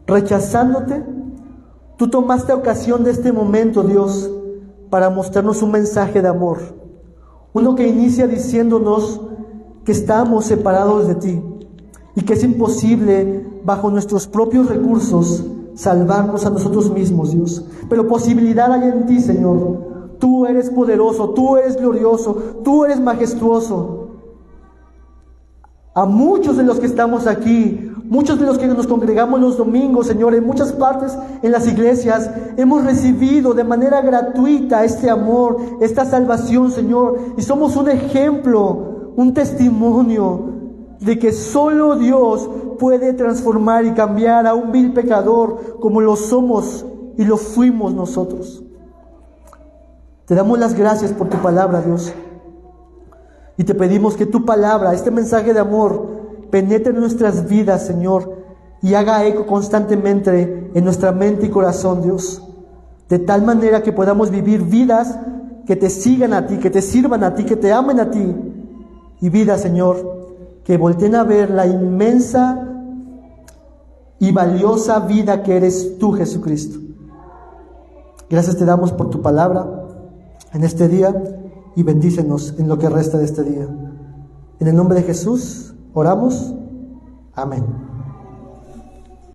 rechazándote, tú tomaste ocasión de este momento, Dios, para mostrarnos un mensaje de amor. Uno que inicia diciéndonos que estamos separados de ti y que es imposible, bajo nuestros propios recursos, salvarnos a nosotros mismos, Dios. Pero posibilidad hay en ti, Señor. Tú eres poderoso, tú eres glorioso, tú eres majestuoso. A muchos de los que estamos aquí, muchos de los que nos congregamos los domingos, Señor, en muchas partes en las iglesias, hemos recibido de manera gratuita este amor, esta salvación, Señor. Y somos un ejemplo, un testimonio de que solo Dios puede transformar y cambiar a un vil pecador como lo somos y lo fuimos nosotros. Te damos las gracias por tu palabra, Dios. Y te pedimos que tu palabra, este mensaje de amor, penetre en nuestras vidas, Señor, y haga eco constantemente en nuestra mente y corazón, Dios. De tal manera que podamos vivir vidas que te sigan a ti, que te sirvan a ti, que te amen a ti. Y vidas, Señor, que volteen a ver la inmensa y valiosa vida que eres tú, Jesucristo. Gracias te damos por tu palabra en este día y bendícenos en lo que resta de este día. En el nombre de Jesús oramos. Amén.